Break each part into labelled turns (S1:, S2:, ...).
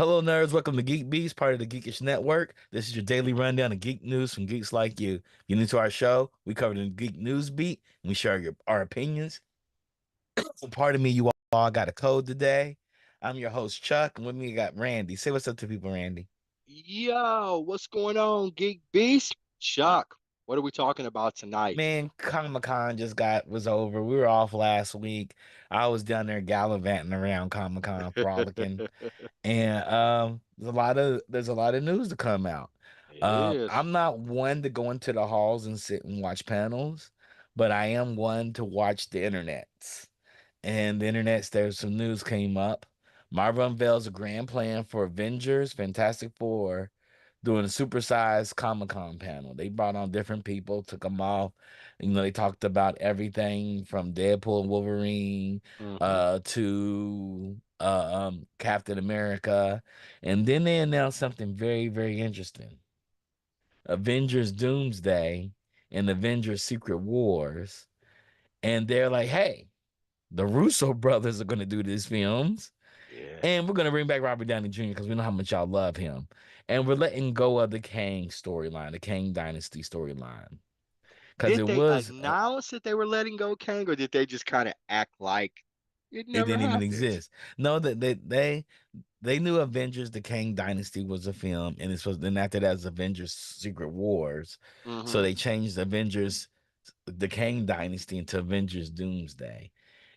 S1: Hello, nerds. Welcome to GeekBeast, part of the Geekish Network. This is your daily rundown of geek news from geeks like you. If you're new to our show, we cover the geek news beat and we share our opinions. So pardon me, you all got a code today. I'm your host, Chuck, and with me, I got Randy. Say what's up to people, Randy.
S2: Yo, what's going on, Geek Beast? Chuck, what are we talking about tonight?
S1: Man, Comic-Con was over. We were off last week. I was down there gallivanting around Comic-Con, frolicking. And there's a lot of news to come out.
S2: It is.
S1: I'm not one to go into the halls and sit and watch panels, but I am one to watch the internets. And the internets, there's some news came up. Marvel unveils a grand plan for Avengers, Fantastic Four, doing a supersized Comic-Con panel. They brought on different people, took them off. They talked about everything from Deadpool and Wolverine
S2: Hmm.
S1: to Captain America. And then they announced something very, very interesting. Avengers Doomsday and Avengers Secret Wars. And they're like, hey, the Russo brothers are going to do these films.
S2: Yeah.
S1: And we're going to bring back Robert Downey Jr. because we know how much y'all love him. And we're letting go of the Kang storyline, the Kang Dynasty storyline. Because
S2: Did
S1: it
S2: they
S1: was,
S2: announce that they were letting go Kang, or did they just kind of act like it
S1: it
S2: never
S1: didn't even
S2: happened?
S1: exist. No, that they knew Avengers, the Kang Dynasty was a film. And it's supposed, then after that was Avengers Secret Wars. So
S2: Hmm.
S1: they changed Avengers, the Kang Dynasty into Avengers Doomsday.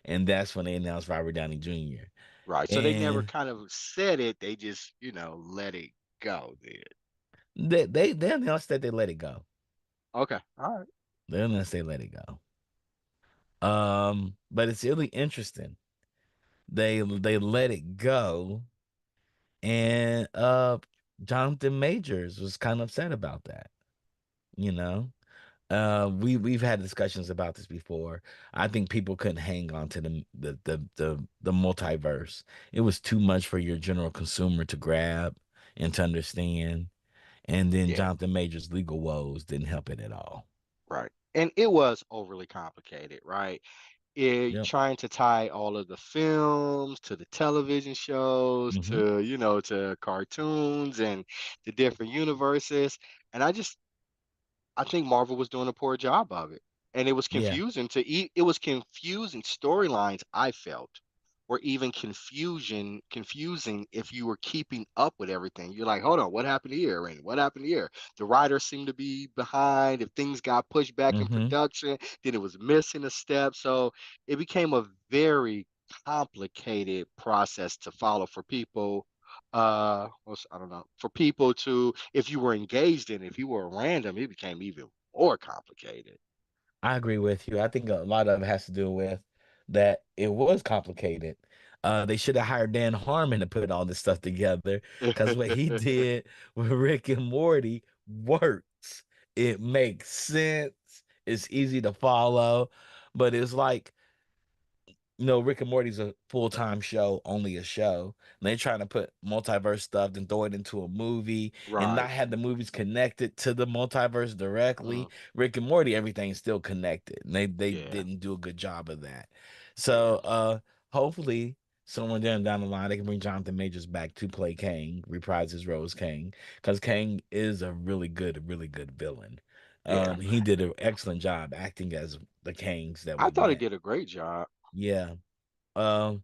S1: And that's when they announced Robert Downey Jr.
S2: Right. So they never
S1: And
S2: kind of said it. They just, let it go then.
S1: they announced that they let it go.
S2: Okay. All right.
S1: They announced they let it go. But it's really interesting. They let it go, and Jonathan Majors was kind of upset about that. You know, we've had discussions about this before. I think people couldn't hang on to the multiverse. It was too much for your general consumer to grab and to understand. And then
S2: Yeah.
S1: Jonathan Majors' legal woes didn't help it at all.
S2: Right. And it was overly complicated, right?
S1: Yep.
S2: Trying to tie all of the films to the television shows
S1: Hmm.
S2: to cartoons and the different universes. And I think Marvel was doing a poor job of it. And it was
S1: Yeah.
S2: confusing it was confusing storylines, I felt, or even confusing if you were keeping up with everything. You're like, hold on, what happened here? And what happened here? The writers seemed to be behind. If things got pushed back in
S1: Hmm.
S2: production, then it was missing a step. So it became a very complicated process to follow for people. I don't know, for people to, if you were engaged in, if you were random, it became even more complicated.
S1: I agree with you. I think a lot of it has to do with that it was complicated. They should have hired Dan Harmon to put all this stuff together because what he did with Rick and Morty works. It makes sense. It's easy to follow, but it's like Rick and Morty's a full-time show, only a show. And they're trying to put multiverse stuff and throw it into a movie and not
S2: Right.
S1: have the movies connected to the multiverse directly.
S2: Mm,
S1: Rick and Morty, everything's still connected. And they
S2: yeah.
S1: didn't do a good job of that.
S2: Yeah.
S1: So hopefully someone down the line they can bring Jonathan Majors back to play Kang, reprise his role as Kang, because Kang is a really good villain.
S2: Yeah.
S1: He did an excellent job acting as the Kangs that
S2: I
S1: we
S2: thought he
S1: met.
S2: did a great job.
S1: Yeah. Um,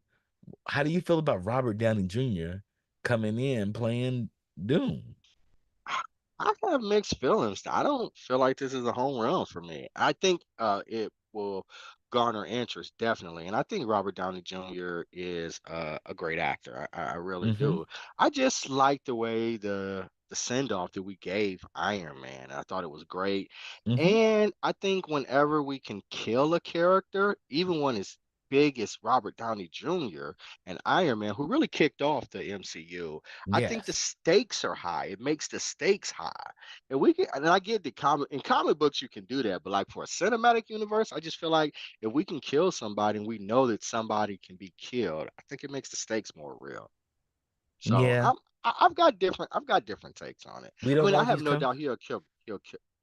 S1: how do you feel about Robert Downey Jr. coming in playing Doom?
S2: I have mixed feelings. I don't feel like this is a home run for me. I think it will garner interest, definitely. And I think Robert Downey Jr. is a great actor. I really
S1: Hmm.
S2: do. I just like the way the send-off that we gave Iron Man. I thought it was great.
S1: Hmm.
S2: And I think whenever we can kill a character, even when it's big as Robert Downey Jr. and Iron Man, who really kicked off the MCU, I think the
S1: Yes.
S2: stakes are high. It makes the stakes high. And we can, and I get the comic books you can do that, but like for a cinematic universe, I just feel like if we can kill somebody and we know that somebody can be killed, I think it makes the stakes more real. So
S1: Yeah.
S2: I've got different takes on it.
S1: We
S2: I
S1: don't
S2: mean,
S1: know
S2: I
S1: if
S2: have
S1: he's
S2: no
S1: come.
S2: doubt he'll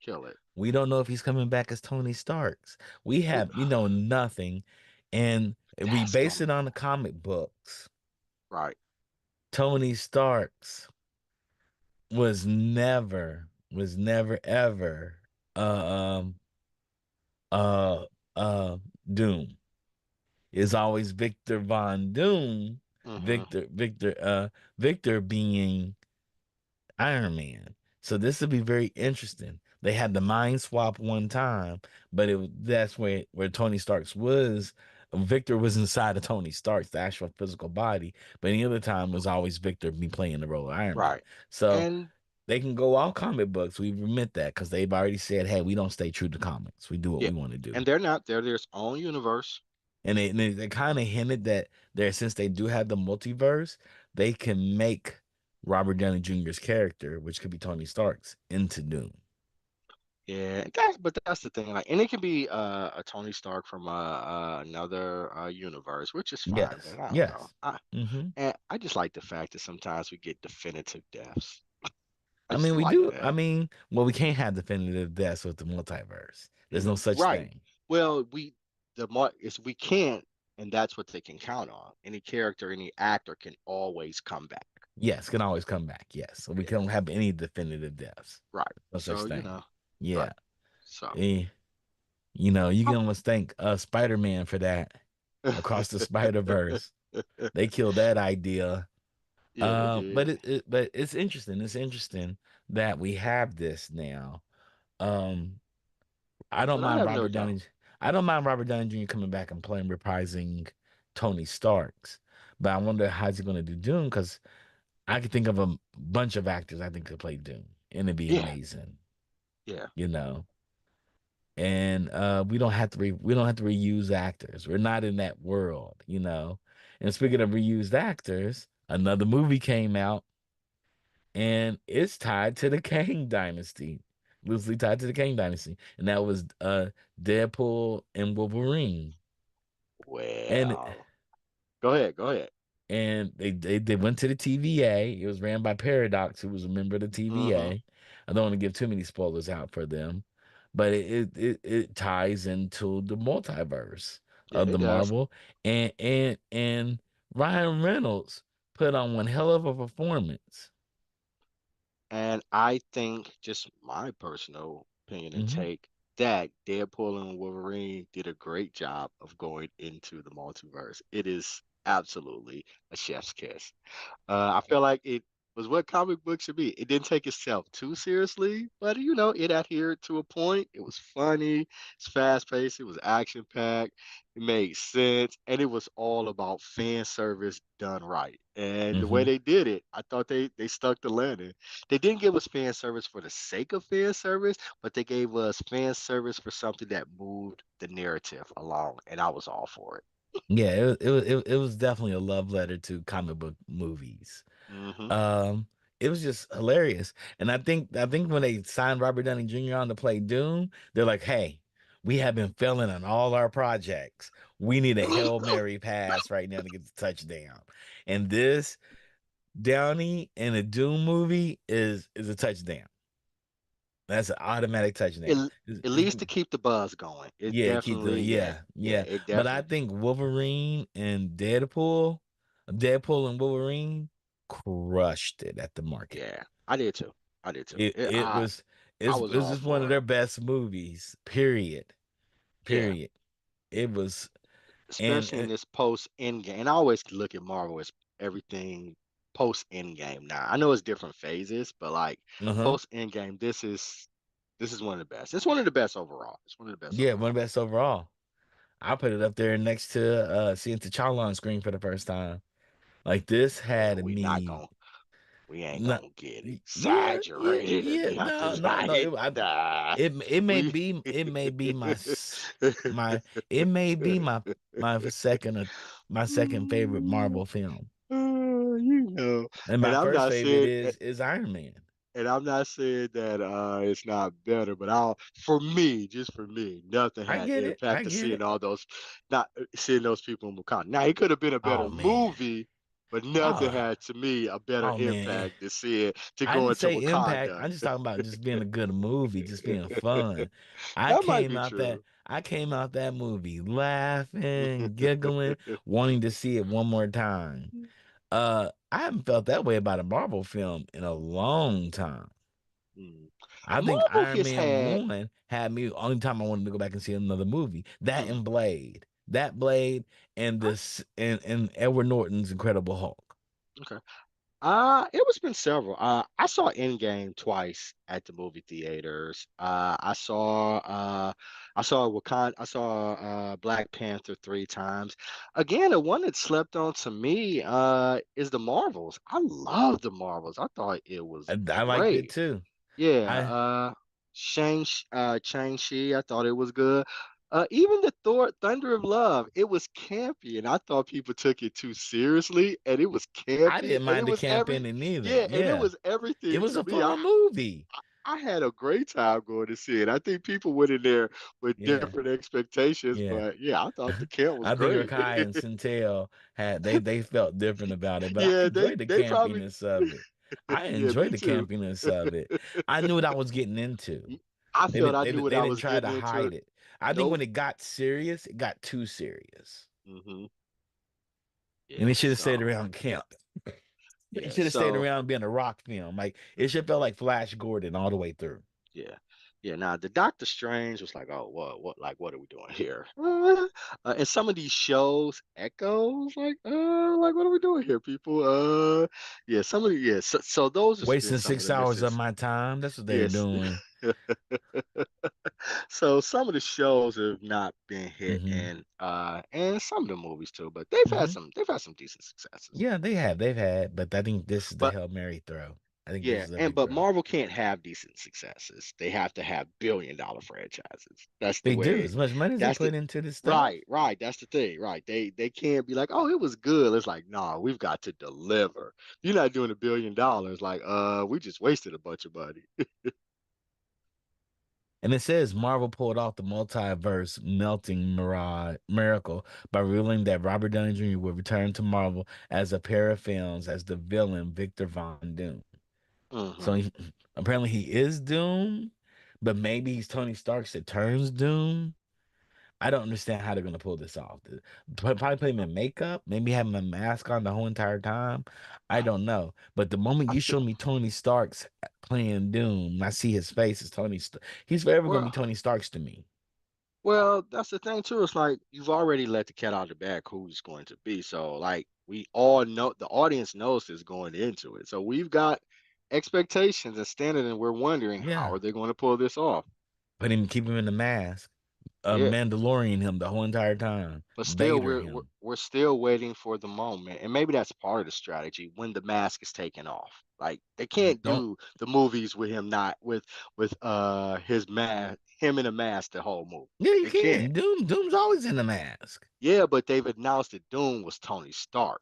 S2: kill it.
S1: We don't know if he's coming back as Tony Starks. We
S2: We,
S1: have, nothing, and we
S2: that's
S1: base
S2: gonna
S1: it on the comic books.
S2: right.
S1: Tony Stark's was never ever uh um uh Doom. It's always Victor Von Doom,
S2: Hmm.
S1: Victor being Iron Man. So this would be very interesting. They had the mind swap one time, but that's where Tony Stark's was. Victor was inside of Tony Stark's, the actual physical body, but any other time was always Victor be playing the role of Iron Man.
S2: Right.
S1: So
S2: And
S1: they can go all comic books. We admit that because they've already said, "Hey, we don't stay true to comics. We do what
S2: yeah,
S1: we want to do."
S2: and they're not. They're their own universe.
S1: And they kind of hinted that there, since they do have the multiverse, they can make Robert Downey Jr.'s character, which could be Tony Stark's, into Doom.
S2: Yeah, but that's the thing. Like, and it can be a Tony Stark from another universe, which is fine.
S1: Yes,
S2: But I don't know.
S1: yes. hmm
S2: And I just like the fact that sometimes we get definitive deaths. I
S1: I
S2: just
S1: mean, we
S2: like
S1: do. I
S2: that.
S1: mean, well, we can't have definitive deaths with the multiverse. There's no such
S2: Right.
S1: thing.
S2: Well, the mark is we can't, and that's what they can count on. Any character, any actor can always come back.
S1: Yes, can always come back. Yes, so we
S2: Yeah.
S1: don't have any definitive deaths.
S2: Right.
S1: No such
S2: So,
S1: thing.
S2: right.
S1: Yeah.
S2: So,
S1: Eh, you can
S2: I'm-
S1: almost thank Spider-Man for that. Across the Spider-Verse, they killed that idea.
S2: yeah, they
S1: But
S2: did.
S1: but it's interesting. It's interesting that we have this now. Um, I don't
S2: But I
S1: mind
S2: have no
S1: Robert
S2: doubt.
S1: Downey. I don't mind Robert Downey Jr. coming back and playing reprising Tony Stark's, but I wonder how's he going to do Doom because I could think of a bunch of actors I think could play Doom, and it'd be
S2: Yeah,
S1: amazing,
S2: yeah.
S1: you know. And we don't have to reuse actors. We're not in that world, you know. And speaking of reused actors, another movie came out and it's tied to the Kang Dynasty, loosely tied to the Kang Dynasty, and that was Deadpool and Wolverine, and
S2: Well, go ahead, go ahead.
S1: they went to the TVA. It was ran by Paradox, who was a member of the
S2: Hmm.
S1: TVA. I don't want to give too many spoilers out for them, but it ties into the multiverse
S2: Yeah,
S1: of
S2: it
S1: the
S2: does.
S1: Marvel, and Ryan Reynolds put on one hell of a performance.
S2: And I think, just my personal opinion and
S1: hmm
S2: take, that Deadpool and Wolverine did a great job of going into the multiverse. It is absolutely a chef's kiss. I feel like it was what comic books should be. It didn't take itself too seriously, but it adhered to a point. It was funny, it's fast paced, it was action packed, it made sense, and it was all about fan service done right. And the way
S1: hmm
S2: they did it, I thought they stuck the landing. They didn't give us fan service for the sake of fan service, but they gave us fan service for something that moved the narrative along, and I was all for it.
S1: Yeah, it was definitely a love letter to comic book movies.
S2: Hmm.
S1: Um, it was just hilarious. And I think when they signed Robert Downey Jr. on to play Doom, they're like, "Hey, we have been failing on all our projects. We need a Hail Mary pass right now to get the touchdown." And this Downey in a Doom movie is a touchdown. That's an automatic
S2: At,
S1: touchdown.
S2: at least to keep the buzz going. It
S1: Yeah, keep the
S2: definitely, yeah, yeah,
S1: yeah.
S2: it
S1: But I
S2: definitely,
S1: think Deadpool and Wolverine crushed it at the market.
S2: yeah. I did too. I did too.
S1: It it was
S2: I
S1: it
S2: was
S1: was
S2: all
S1: just one of
S2: for it.
S1: their best movies. Period.
S2: Yeah,
S1: Period. It was and
S2: especially in this post end game. And I always look at Marvel as everything post end game. Now I know it's different phases, but like
S1: uh-huh.
S2: post end game, this is one of the best. It's one of the best overall. It's one of the best
S1: Yeah, one of
S2: overall.
S1: the best overall. I put it up there next to seeing T'Challa on screen for the first time. Like this
S2: Yeah,
S1: had me
S2: we ain't
S1: not
S2: gonna get
S1: yeah, yeah,
S2: exaggerated or
S1: yeah.
S2: nothing
S1: No.
S2: like that. We
S1: It may be my it may be my my second favorite Marvel film.
S2: you know,
S1: And
S2: and
S1: my
S2: I'm
S1: first
S2: not
S1: favorite
S2: saying
S1: is Iron Man.
S2: and I'm not saying that it's not better, but I'll for me, just for me, nothing
S1: I
S2: had
S1: get it. I
S2: impact to
S1: get
S2: seeing
S1: it.
S2: all those not seeing those people in Wakanda. Now it could have been a
S1: Oh
S2: better
S1: man.
S2: movie, but nothing
S1: Oh,
S2: had to me a better
S1: oh man.
S2: impact to see it to
S1: I
S2: go
S1: didn't
S2: into
S1: say impact.
S2: Wakanda.
S1: I'm just talking about just being a good movie, just being fun.
S2: That might be true.
S1: I came out that movie laughing, giggling, wanting to see it one more time. I haven't felt that way about a Marvel film in a long time.
S2: Mm.
S1: I think
S2: Marvel
S1: Iron
S2: has
S1: Man
S2: had
S1: 1 had me only time I wanted to go back and see another movie. That
S2: mm,
S1: and Blade. That Blade and
S2: I-
S1: this and Edward Norton's Incredible Hulk.
S2: okay. It was been several. I saw Endgame twice at the movie theaters. I saw Black Panther three times. Again, the one that slept on to me, is the Marvels. I love the Marvels. I thought it was
S1: I liked it
S2: great.
S1: too.
S2: Yeah,
S1: I
S2: Shang-Chi, I thought it was good. Even the Thor Thunder of Love, it was campy, and I thought people took it too seriously, and it was
S1: I
S2: campy,
S1: didn't
S2: and
S1: mind the camp in it neither.
S2: and it
S1: Yeah.
S2: was
S1: It
S2: everything
S1: was
S2: to
S1: a
S2: me.
S1: fun movie.
S2: I had a great time going to see it. I think people went in there with
S1: Yeah.
S2: different expectations,
S1: Yeah.
S2: but yeah, I thought the camp was
S1: I think
S2: great.
S1: Rakai and Centel had they felt different about it, but I
S2: Yeah,
S1: enjoyed the
S2: they probably
S1: campiness of it. I
S2: yeah,
S1: enjoyed
S2: me
S1: the
S2: too.
S1: campiness of it. I knew what I was getting into.
S2: I
S1: They
S2: felt
S1: didn't
S2: I
S1: they,
S2: knew
S1: didn't-
S2: what
S1: they
S2: I
S1: didn't
S2: was
S1: try
S2: getting
S1: to
S2: into.
S1: hide it. I think
S2: Nope.
S1: when it got serious, it got too serious.
S2: Hmm.
S1: And it
S2: Yeah,
S1: should have stayed
S2: so
S1: around camp. It
S2: yeah,
S1: should have stayed
S2: so
S1: around being a rock film. Like it should have felt like Flash Gordon all the way through.
S2: yeah, yeah. Now the Doctor Strange was like, oh, what are we doing here? And some of these shows echoes like what are we doing here, people? Yeah, some of the yeah. So those have been
S1: Wasting
S2: some of the
S1: 6 hours of
S2: misses.
S1: my time. That's what they're
S2: Yes.
S1: doing.
S2: So some of the shows have not been hit,
S1: Hmm.
S2: and some of the movies too, but
S1: Hmm.
S2: they've had some decent successes.
S1: Yeah, they have. They've had, but I think this is the
S2: But
S1: Hail Mary throw. I think this
S2: yeah,
S1: is a
S2: and
S1: big
S2: but
S1: throw.
S2: Marvel can't have decent successes. They have to have billion-dollar franchises. That's the
S1: They do.
S2: way.
S1: As much money as they
S2: That's the
S1: put into this stuff.
S2: right. That's the thing, right? They can't be like, oh, it was good. It's like, nah, we've got to deliver. You're not doing $1 billion. Like, we just wasted a bunch of money.
S1: And it says Marvel pulled off the multiverse melting miracle by ruling that Robert Downey Jr. will return to Marvel as a pair of films as the villain Victor Von Doom. So
S2: Hmm.
S1: apparently he is Doom, but maybe he's Tony Stark that turns Doom. I don't understand how they're gonna pull this off. Probably put him in makeup, maybe have him a mask on the whole entire time. I don't know. But the moment
S2: I
S1: you
S2: feel
S1: show me Tony Stark's playing Doom, and I see his face as Tony Stark, he's forever gonna be
S2: well.
S1: Tony Stark's to me.
S2: Well, that's the thing too. It's like you've already let the cat out of the bag who it's going to be. So like we all know the audience knows this going into it. So we've got expectations and standard and we're wondering how
S1: Yeah,
S2: are they going to pull this off?
S1: keep him in the mask,
S2: Yeah,
S1: Mandalorian him the whole entire time,
S2: but still
S1: Vader
S2: we're we're,
S1: him.
S2: we're still waiting for the moment. And maybe that's part of the strategy when the mask is taken off. Like they can't
S1: Don't.
S2: do the movies with him not with his mask him in a mask the whole movie.
S1: Yeah, you
S2: They can't.
S1: can. Doom's always in the mask.
S2: Yeah, but they've announced that Doom was Tony Stark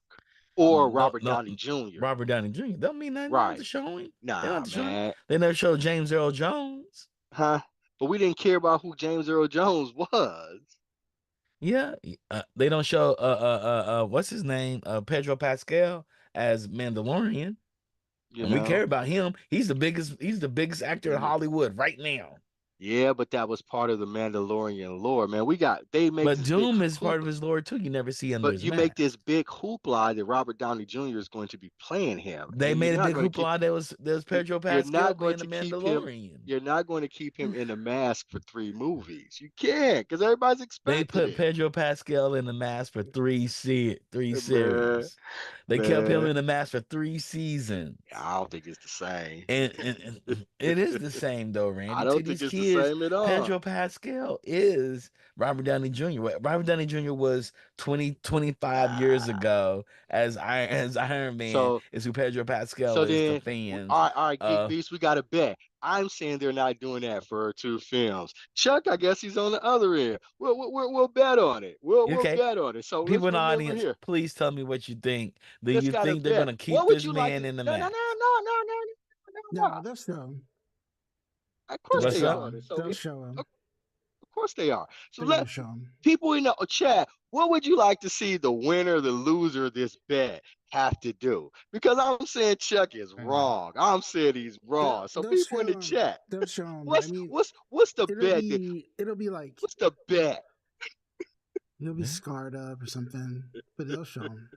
S2: or
S1: No,
S2: Robert
S1: no,
S2: Downey Jr.
S1: Robert Downey Jr. Don't mean nothing. They don't have to
S2: Right.
S1: show him. They don't have
S2: Nah,
S1: to show him.
S2: man.
S1: They never showed James Earl Jones.
S2: Huh? But we didn't care about who James Earl Jones was,
S1: Yeah, they don't show what's his name? Pedro Pascal as Mandalorian.
S2: you
S1: And we care
S2: know?
S1: about him. He's the biggest actor in
S2: Yeah.
S1: Hollywood right now.
S2: Yeah, but that was part of the Mandalorian lore, man. They make
S1: But
S2: this big
S1: Doom is
S2: hoop,
S1: part of his lore too. You never see under
S2: but
S1: his
S2: you make this
S1: mask.
S2: big hoopla that Robert Downey Jr. is going to be playing him,
S1: They
S2: and
S1: made a big hoopla that was Pedro
S2: you're
S1: Pascal
S2: not going
S1: playing the
S2: to keep him
S1: Mandalorian.
S2: you're not going to keep him in a mask for three movies. You can't because everybody's
S1: They
S2: expecting
S1: put
S2: it.
S1: Pedro Pascal in the mask for three
S2: Man,
S1: series. They kept him
S2: man.
S1: in the mask for 3 seasons.
S2: I don't think it's the same.
S1: And it is the same though,
S2: I
S1: Randy. To
S2: don't think
S1: these
S2: it's the
S1: kids,
S2: same at all.
S1: Pedro Pascal is Robert Downey Jr. What Robert Downey Jr. was 25 years
S2: Nah.
S1: ago as Iron Man
S2: So
S1: is who Pedro Pascal
S2: so
S1: is to
S2: then,
S1: fans.
S2: all right, Geek
S1: Uh,
S2: Beast, we got to bet. I'm saying they're not doing that for two films. Chuck, I guess he's on the other end. We'll bet on it. We'll
S1: okay,
S2: bet on it. So let's
S1: people in the
S2: remember
S1: audience,
S2: here.
S1: please tell me what you think. Do
S2: Let's
S1: you
S2: got to
S1: think they're
S2: bet.
S1: gonna keep
S2: What would
S1: this
S2: you like
S1: man
S2: to?
S1: in the
S2: No, no, no,
S1: mask?
S2: no, no, no, no, no.
S3: No, they'll show him.
S2: Of course
S3: They'll
S2: they
S1: What's
S3: show
S1: up?
S2: are.
S3: him.
S2: So
S3: They'll show him.
S2: of course they are. So
S3: They're gonna
S2: let
S3: show him.
S2: people in the chat, what would you like to see the winner, the loser of this bet have to do? Because I'm saying Chuck is
S3: Uh,
S2: wrong. I'm saying he's
S3: they'll
S2: wrong. So
S3: they'll
S2: people in
S3: show
S2: the
S3: him.
S2: chat,
S3: They'll show him. I mean,
S2: what's the
S3: it'll
S2: bet?
S3: be it'll be like
S2: What's the bet?
S3: he'll be
S1: Yeah.
S3: scarred up or something, but they'll show him.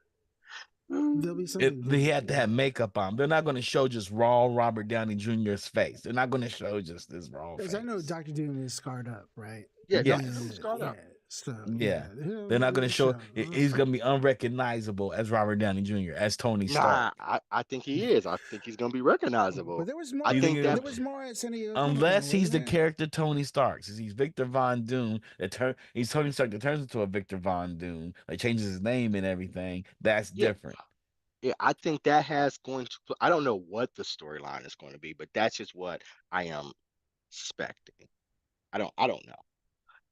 S3: There'll be something
S1: They
S3: different.
S1: had to have makeup on. They're not going to show just raw Robert Downey Jr.'s face. They're not going to show just his raw
S3: Because I know
S1: face.
S3: Doctor Doom is scarred up, right?
S2: Yeah, Doctor
S1: Yes.
S2: Doom is scarred up.
S3: Yeah. So
S1: Yeah.
S3: yeah,
S1: They're not
S3: they're
S1: going to
S3: gonna
S1: show,
S3: show.
S1: he's going to be unrecognizable as Robert Downey Jr., as Tony
S2: Nah,
S1: Stark.
S2: I think he is. I think he's gonna be
S3: But
S2: recognizable.
S3: there was more.
S2: I
S1: Do you think
S2: think
S3: There
S2: that
S3: was more at San Diego Comic Con,
S1: unless he's
S3: wasn't
S1: the
S3: it?
S1: character Tony Stark, since he's Victor Von Doom, he's Tony Stark that turns into a Victor Von Doom, like changes his name and everything, that's
S2: yeah,
S1: different.
S2: yeah, I think that has going to. I don't know what the storyline is going to be, but that's just what I am suspecting. I don't know.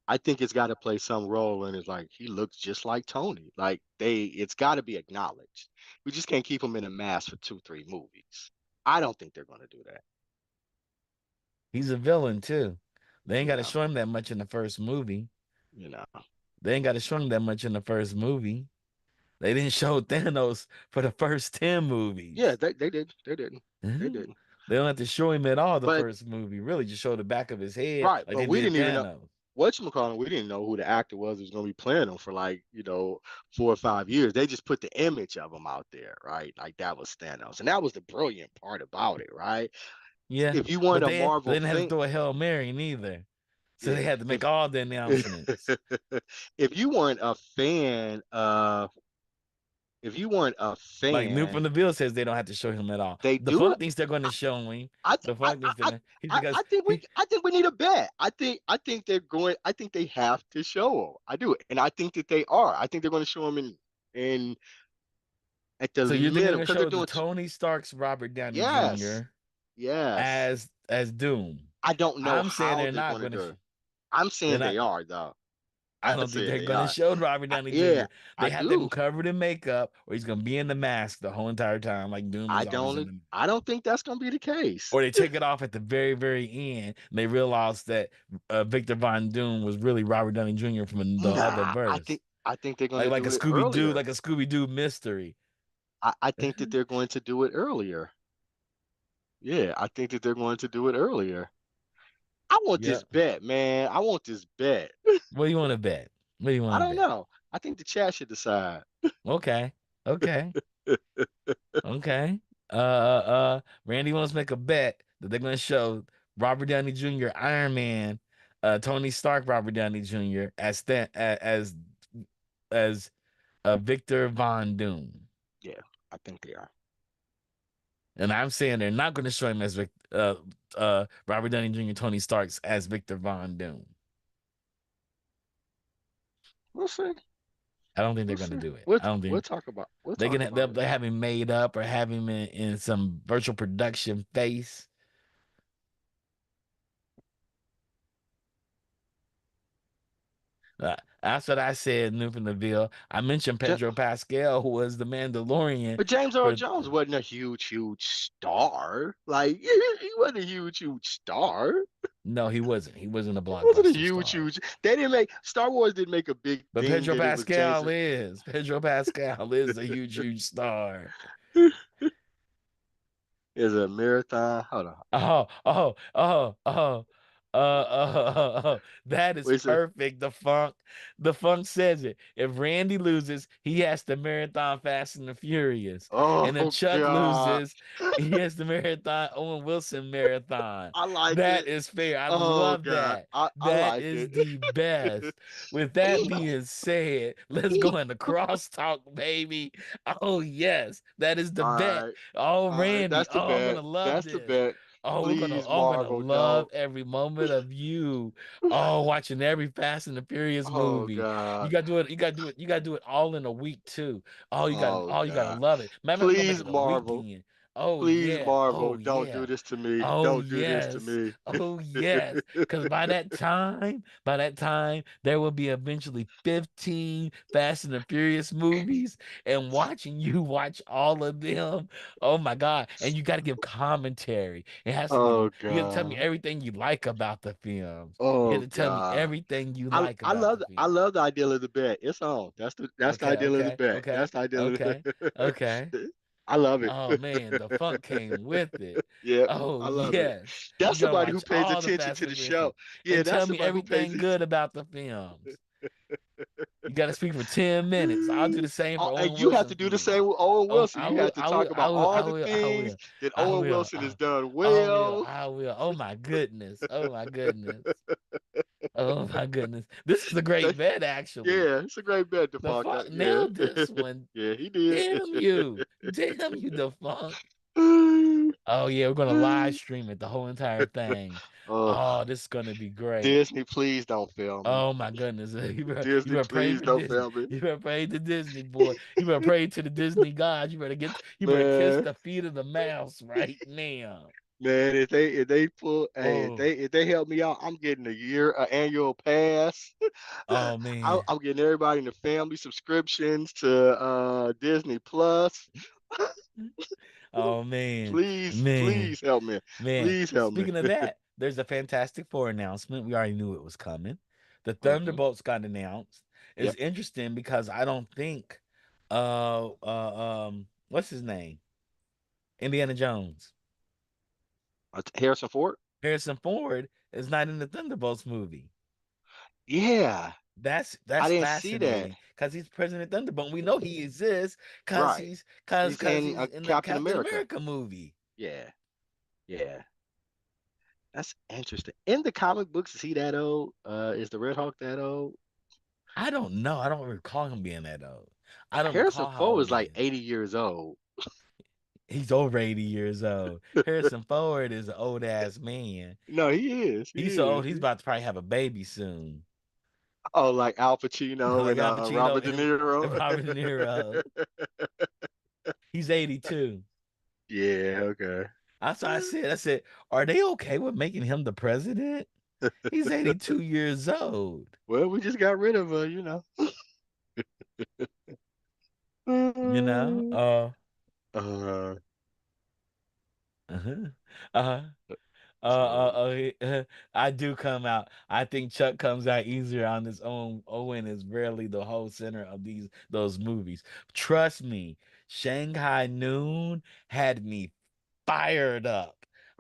S2: I think it's got to play some role in it. Like he looks just like Tony. Like it's got to be acknowledged. We just can't keep him in a mask for 2, 3 movies. I don't think they're going to do that.
S1: He's a villain too. They ain't
S2: You
S1: got to
S2: know,
S1: show him that much in the first movie.
S2: you know.
S1: They ain't got to show him that much in the first movie. They didn't show Thanos for the first 10
S2: Yeah,
S1: movies.
S2: they did. They didn't. They
S1: Mhm.
S2: didn't.
S1: They don't have to show him at all the
S2: But
S1: first movie. Really, just show the back of his head
S2: right,
S1: like
S2: but
S1: they
S2: we
S1: did
S2: didn't even know
S1: Thanos.
S2: whatchamacallit, we didn't know who the actor was who was going to be playing him for like, 4 or 5 years. They just put the image of him out there, right? Like that was Thanos. And that was the brilliant part about it, right?
S1: Yeah,
S2: If you want
S1: but
S2: a
S1: they
S2: Marvel
S1: didn't have to
S2: thing,
S1: throw a Hail Mary neither. So
S2: yeah.
S1: they had to make
S2: If
S1: all the announcements.
S2: if you weren't a fan of if you weren't a
S1: Like New from
S2: fan,
S1: the Ville says they don't have to show him at all.
S2: they
S1: The
S2: do
S1: Funk
S2: it.
S1: thinks they're going to show him.
S2: I th-
S1: The Funk thinks they're he's because he
S2: I think we need a bet. I think they have to show them. I do, and I think that they are. I think they're going to show them in at the
S1: so you think they're
S2: minimum
S1: going to
S2: because they're
S1: show the
S2: doing.
S1: Tony Stark's Robert Downey
S2: Yes,
S1: Jr.
S2: yes.
S1: as Doom.
S2: I don't know
S1: I'm saying
S2: how
S1: they're
S2: they're
S1: not
S2: going to
S1: going to.
S2: do it. I'm
S1: They're
S2: saying they
S1: not.
S2: are though.
S1: I
S2: I
S1: don't think
S2: say
S1: they're
S2: they
S1: going to
S2: are.
S1: show Robert Downey
S2: Yeah,
S1: Jr.
S2: I
S1: They have him
S2: do.
S1: covered in makeup, or he's going to be in the mask the whole entire time, like Doom is always in the.
S2: I don't think that's going to be the case.
S1: Or they take it off at the very, very end. And they realize that Victor Von Doom was really Robert Downey Jr. from the other
S2: Nah,
S1: verse,
S2: I think they're going to
S1: like a
S2: do it
S1: Scooby Doo,
S2: earlier.
S1: like a Scooby Doo mystery.
S2: I think that they're going to do it earlier. Yeah, I think that they're going to do it earlier. I want
S1: Yeah.
S2: this bet, man. I want this bet.
S1: What do you want to bet? What do you
S2: I
S1: want to
S2: don't
S1: bet?
S2: know. I think the chat should decide.
S1: Okay. Okay. Okay. Randy wants to make a bet that they're going to show Robert Downey Jr., Iron Man, Tony Stark, Robert Downey Jr. As Victor Von Doom.
S2: Yeah, I think they are.
S1: And I'm saying they're not going to show him as Robert Downey Jr., Tony Stark's as Victor Von Doom.
S2: We'll see.
S1: I don't think they're
S2: We'll
S1: going to
S2: see.
S1: do it.
S2: We'll
S1: I don't
S2: we'll
S1: think
S2: talk about we'll
S1: they
S2: talk
S1: can. They'll,
S2: about it.
S1: they have him made up or have him in some virtual production face. That's what I said, New from the Ville. I mentioned
S2: Ja-
S1: Pedro Pascal, who was the Mandalorian
S2: But James Earl
S1: for.
S2: Jones wasn't a huge star. Like he wasn't a huge star.
S1: No, he wasn't. He wasn't a
S2: He wasn't a
S1: blockbuster star.
S2: huge. They didn't make Star Wars didn't make a big
S1: But
S2: thing
S1: Pedro
S2: that it was James.
S1: Pascal is. Pedro Pascal is a huge star.
S2: Is a marathon. Hold on.
S1: That is
S2: Wait, so,
S1: perfect. The funk says it. If Randy loses, he has to marathon Fast and the Furious. And if
S2: oh
S1: Chuck
S2: God.
S1: loses, he has the marathon Owen Wilson marathon.
S2: I like
S1: That
S2: it.
S1: is fair. I
S2: Oh
S1: love
S2: God.
S1: that.
S2: I
S1: That
S2: like
S1: is
S2: it.
S1: the best. With that being said, let's go into crosstalk, baby. Oh yes, that is the
S2: All
S1: bet.
S2: right.
S1: Oh,
S2: All right.
S1: Randy.
S2: That's the
S1: Oh, I'm gonna
S2: bet.
S1: love
S2: That's the
S1: this.
S2: bet.
S1: Oh,
S2: Please,
S1: I'm gonna
S2: Marvel,
S1: love
S2: don't.
S1: every moment of you. Oh, watching every Fast and the Furious
S2: Oh
S1: movie. You
S2: God.
S1: gotta do it. You gotta do it. You gotta do it all in a week too.
S2: Oh
S1: You gotta
S2: God.
S1: love it. Maybe I'm gonna make
S2: Please,
S1: it a
S2: Marvel.
S1: weekend. Oh
S2: Please,
S1: yeah.
S2: Marvel,
S1: Oh
S2: don't do
S1: yeah.
S2: this to me.
S1: Oh
S2: Don't do this to
S1: yes.
S2: me.
S1: Oh yes. Because by that time, there will be eventually 15 Fast and the Furious movies. And watching you watch all of them, oh my God. And you got to give commentary. It has to be
S2: Oh
S1: you got to tell me
S2: God.
S1: everything you like about the films. You
S2: Oh
S1: have to tell me
S2: God.
S1: everything you like
S2: I
S1: about
S2: love
S1: the
S2: I
S1: film.
S2: love the idea of the bet. It's on. That's the
S1: Okay,
S2: idea of the
S1: okay,
S2: bet.
S1: okay,
S2: That's the idea of
S1: okay, okay.
S2: the I love it.
S1: Oh man, the funk came with it.
S2: Yeah,
S1: Oh
S2: I love it.
S1: yes. You
S2: That's
S1: gotta
S2: somebody who
S1: watch
S2: pays
S1: all the
S2: attention
S1: Fast
S2: to
S1: and
S2: the
S1: the Furious
S2: show.
S1: movies
S2: Yeah,
S1: and
S2: that's
S1: tell me
S2: somebody who pays
S1: everything
S2: attention.
S1: good about the films. You got to speak for 10 minutes. I'll do the same for
S2: And
S1: Owen
S2: you have to
S1: Wilson
S2: do the
S1: for you.
S2: same with Owen
S1: Oh,
S2: Wilson.
S1: I
S2: You
S1: will,
S2: have to
S1: I will,
S2: talk
S1: I
S2: about
S1: will,
S2: all
S1: I
S2: the
S1: will, I
S2: things
S1: will,
S2: that
S1: I
S2: Owen
S1: will,
S2: Wilson has done
S1: I will,
S2: well.
S1: I will. Oh my goodness. Oh my goodness. Oh my goodness. This is a great bet, actually.
S2: Yeah, it's a great bet,
S1: The
S2: Defunct.
S1: fuck
S2: Yeah.
S1: nailed this one.
S2: Yeah, he did.
S1: Damn you. Damn you, the funk. Oh yeah, we're gonna live stream it, the whole entire thing.
S2: Oh,
S1: Oh, this is gonna be great.
S2: Disney, please don't fail me.
S1: Oh my goodness. You
S2: Disney,
S1: better pray
S2: please
S1: for
S2: don't
S1: Disney.
S2: fail me.
S1: You better pray to Disney, boy. You better pray to the Disney gods. You better kiss
S2: Man,
S1: the feet of the mouse right now.
S2: man, if they pull, hey, if
S1: Oh,
S2: they help me out, I'm getting annual pass.
S1: oh man.
S2: I'm getting everybody in the family subscriptions to Disney Plus.
S1: Oh man.
S2: Please,
S1: Man.
S2: please help me.
S1: Man.
S2: Please help me.
S1: Speaking of that, there's a Fantastic Four announcement. We already knew it was coming. The
S2: Hmm.
S1: Thunderbolts got announced. It's
S2: Yep.
S1: interesting because I don't think what's his name? Indiana Jones.
S2: Harrison Ford.
S1: Harrison Ford is not in the Thunderbolts movie.
S2: Yeah, I
S1: That's
S2: didn't see that.
S1: fascinating because he's President Thunderbolt. We know he exists because
S2: Right.
S1: he's cause
S2: He's
S1: cause
S2: in
S1: he's in the
S2: Captain
S1: Captain
S2: America.
S1: America movie.
S2: Yeah. Yeah. That's interesting. In the comic books, is he that old? Is the Red Hawk that old?
S1: I don't know. I don't recall him being that old. I don't
S2: Harrison
S1: recall how
S2: Ford
S1: old
S2: is
S1: he
S2: like
S1: is.
S2: 80 years old.
S1: He's over 80 years old. Harrison Ford is an old ass man.
S2: No, he is. He
S1: He's so old,
S2: is.
S1: he's about to probably have a baby soon.
S2: Oh, like Al Pacino
S1: Like
S2: and
S1: Al Pacino
S2: Robert De
S1: and
S2: Niro.
S1: Robert De Niro. He's 82.
S2: Yeah, okay.
S1: That's what I said, are they okay with making him the president? He's 82 years old.
S2: Well, we just got rid of her,
S1: You know?
S2: Uh,
S1: Uh-huh. Uh-huh.
S2: so
S1: I do come out. I think Chuck comes out easier on his own. Owen is rarely the whole center of those movies. Trust me, Shanghai Noon had me fired up.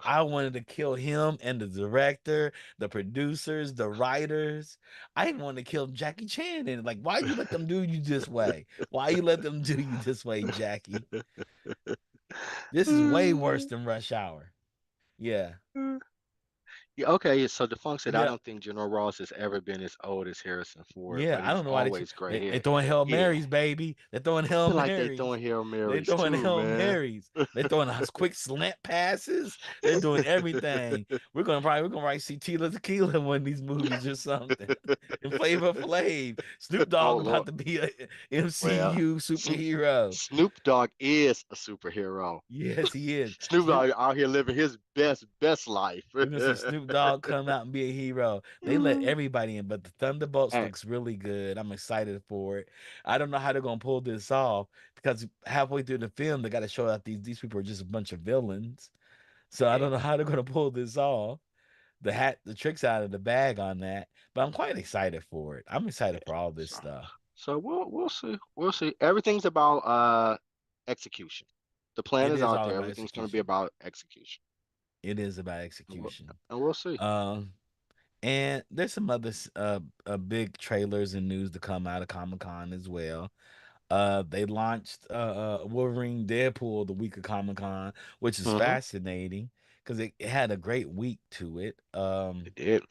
S1: I wanted to kill him and the director, the producers, the writers. I even wanted to kill Jackie Chan. And like, why you let them do you this way? Why you let them do you this way, Jackie? This is way worse than Rush Hour. Yeah.
S2: Yeah, okay, so Defunct said, I
S1: Yeah.
S2: don't think General Ross has ever been as old as Harrison Ford,
S1: Yeah,
S2: but
S1: I
S2: he's
S1: don't know why
S2: always gray
S1: they
S2: hair.
S1: throwing Hail
S2: Yeah,
S1: Marys, baby. They're throwing
S2: I
S1: Hail
S2: feel like they
S1: Marys.
S2: throwing Hail
S1: They
S2: Marys
S1: throwing
S2: too,
S1: Hail
S2: man.
S1: Marys. They throwing us quick slant passes. They're doing everything. We're gonna write see Tila Tequila in one of these movies or something. And Flavor Flav. Snoop
S2: Oh
S1: Dogg
S2: Lord.
S1: about to be a
S2: Well,
S1: MCU superhero.
S2: Snoop Dogg is a superhero.
S1: Yes, he is.
S2: Snoop Dogg out here living his best life.
S1: We're gonna see Snoop Dogg come out and be a hero. They let everybody in, but the Thunderbolts
S2: And
S1: looks really good. I'm excited for it. I don't know how they're gonna pull this off because halfway through the film they got to show out these people are just a bunch of villains. So I
S2: yeah,
S1: don't know how they're gonna pull this off. The tricks out of the bag on that, but I'm quite excited for it. I'm
S2: yeah.
S1: excited for all this
S2: So
S1: stuff.
S2: so we'll see. We'll see. Everything's about execution. The plan
S1: It
S2: is
S1: is
S2: out
S1: all
S2: there.
S1: about
S2: Everything's going to be
S1: execution.
S2: about execution.
S1: It is about
S2: And we'll,
S1: execution.
S2: and we'll see.
S1: Um, and there's some other big trailers and news to come out of Comic Con as well. They launched Wolverine Deadpool the week of Comic Con, which is
S2: Hmm.
S1: fascinating because it had a great week to it.
S2: It did.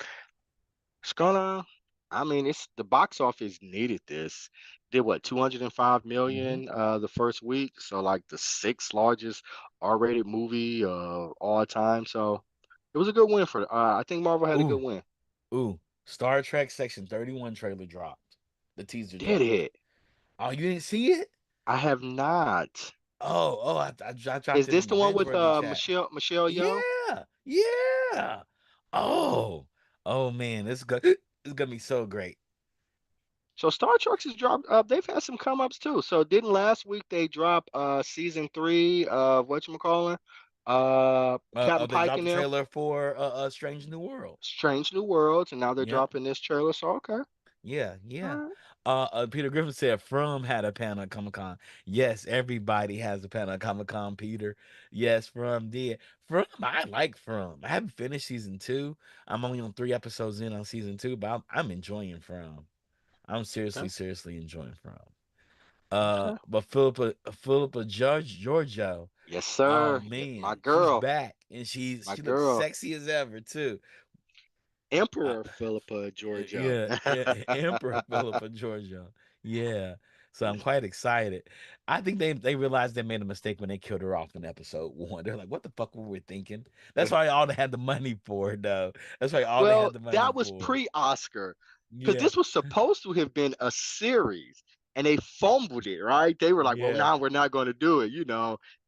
S2: It's gonna. I mean, it's the box office needed this. Did what, 205
S1: Mhm.
S2: million the first week, so like the sixth largest R-rated movie all time. So it was a good win for. I think Marvel had a good
S1: Ooh,
S2: win.
S1: ooh, Star Trek Section 31 trailer dropped. The teaser
S2: Did
S1: dropped.
S2: it?
S1: Oh, you didn't see it?
S2: I have not.
S1: I dropped
S2: Is
S1: it
S2: this
S1: in the
S2: the one
S1: binge
S2: with
S1: worthy chat.
S2: Michelle Yeoh?
S1: Yeah, yeah. Oh, oh man, this is good. It's gonna be so great.
S2: So Star Trek has dropped. They've had some come ups too. So didn't last week they drop season three of whatchamacallit? Captain
S1: They
S2: Pike
S1: dropped
S2: and
S1: the
S2: them,
S1: trailer for Strange New World.
S2: Strange New Worlds, and now they're
S1: Yep.
S2: dropping this trailer. So okay.
S1: Yeah,
S2: All
S1: yeah.
S2: right.
S1: Peter Griffin said From had a panel at Comic Con. Yes, everybody has a panel at Comic Con, Peter. Yes, From did. From, I like From. I haven't finished season two. I'm only on 3 episodes in on season two, but I'm enjoying From. I'm
S2: Okay.
S1: seriously enjoying from.
S2: Okay.
S1: But Philippa Giorgio,
S2: Yes,
S1: oh
S2: sir. Yeah, my
S1: man, she's
S2: girl.
S1: back and
S2: My
S1: she looks
S2: girl.
S1: sexy as ever too. Uh,
S2: Emperor Philippa Giorgio.
S1: yeah, Emperor Philippa Giorgio. Yeah. So I'm quite excited. I think they realized they made a mistake when they killed her off in episode 1. They're like, what the fuck were we thinking? That's why all they had the money for, though. That's why all they
S2: Well,
S1: had the money
S2: that was
S1: for.
S2: pre-Oscar because
S1: Yeah.
S2: this was supposed to have been a series and they fumbled it, right? They were like, well,
S1: Yeah.
S2: now we're not going to do it.